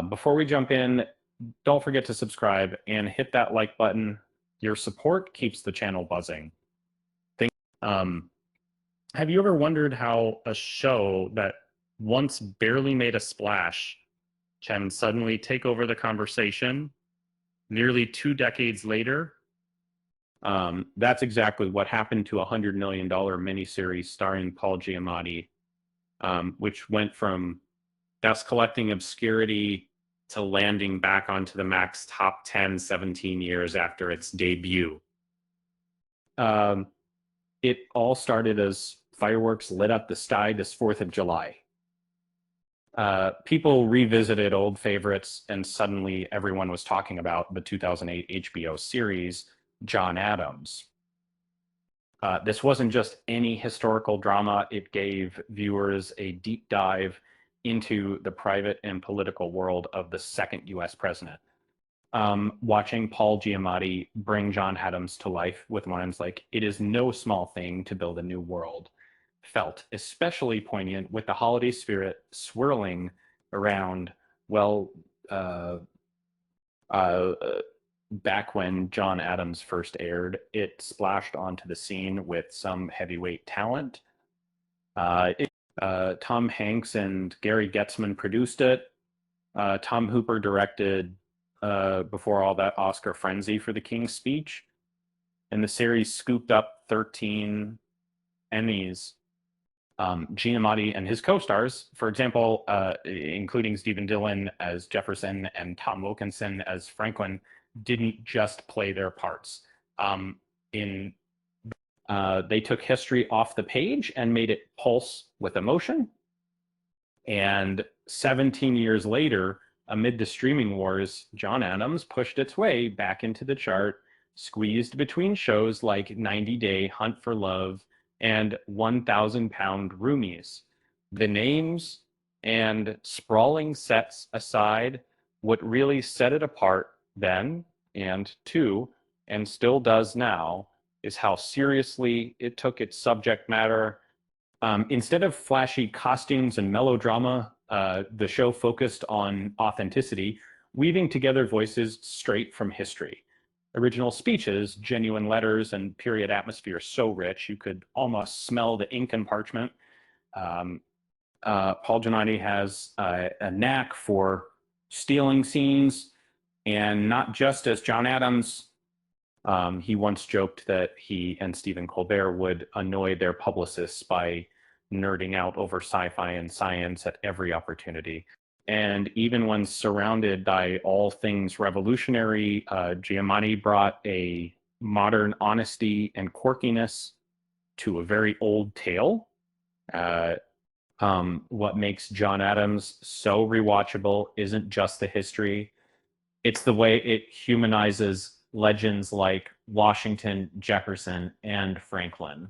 Before we jump in, don't forget to subscribe and hit that like button. Your support keeps the channel buzzing. Um, have you ever wondered how a show that once barely made a splash can suddenly take over the conversation nearly 2 decades later? That's exactly what happened to a $100 million miniseries starring Paul Giamatti, which went from dust collecting obscurity to landing back onto the Mac's top 10 17 years after its debut. Um, it all started as fireworks lit up the sky this 4th of July. People revisited old favorites, and suddenly everyone was talking about the 2008 HBO series, John Adams. This wasn't just any historical drama, it gave viewers a deep dive into the private and political world of the second US president. Watching Paul Giamatti bring John Adams to life with lines like, "It is no small thing to build a new world," felt especially poignant with the holiday spirit swirling around, well, uh, uh, back when John Adams first aired. It splashed onto the scene with some heavyweight talent. Tom Hanks and Gary Getzman produced it. Tom Hooper directed before all that Oscar frenzy for The King's Speech. And the series scooped up 13 Emmys. Giamatti and his co-stars, for example, including Stephen Dillon as Jefferson and Tom Wilkinson as Franklin, didn't just play their parts. They took history off the page and made it pulse with emotion. And 17 years later, amid the streaming wars, John Adams pushed its way back into the chart, squeezed between shows like 90 Day, Hunt for Love, and 1,000-Pound Roomies. The names and sprawling sets aside, what really set it apart then, and still does now, is how seriously it took its subject matter. Instead of flashy costumes and melodrama, the show focused on authenticity, weaving together voices straight from history. Original speeches, genuine letters, and period atmosphere so rich you could almost smell the ink and parchment. Paul Giamatti has a knack for stealing scenes, and not just as John Adams. He once joked that he and Stephen Colbert would annoy their publicists by nerding out over sci-fi and science at every opportunity. And even when surrounded by all things revolutionary, Giamatti brought a modern honesty and quirkiness to a very old tale. What makes John Adams so rewatchable isn't just the history, it's the way it humanizes legends like Washington, Jefferson, and Franklin.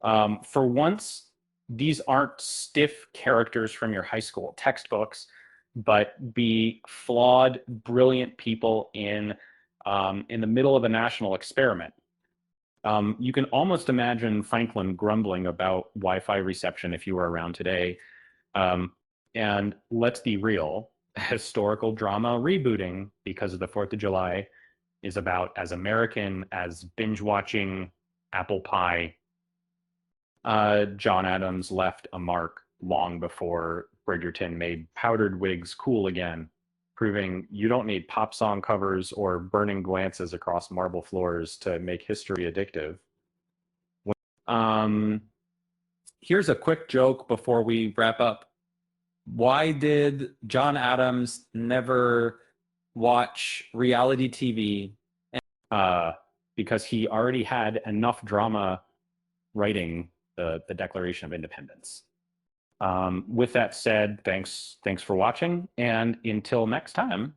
For once, these aren't stiff characters from your high school textbooks, but be flawed, brilliant people in the middle of a national experiment. You can almost imagine Franklin grumbling about Wi-Fi reception if you were around today. And let's be real, historical drama rebooting because of the 4th of July is about as American as binge-watching apple pie. John Adams left a mark long before Bridgerton made powdered wigs cool again, proving you don't need pop song covers or burning glances across marble floors to make history addictive. Here's a quick joke before we wrap up. Why did John Adams never watch reality TV? Because he already had enough drama writing the Declaration of Independence. With that said, thanks for watching, and until next time,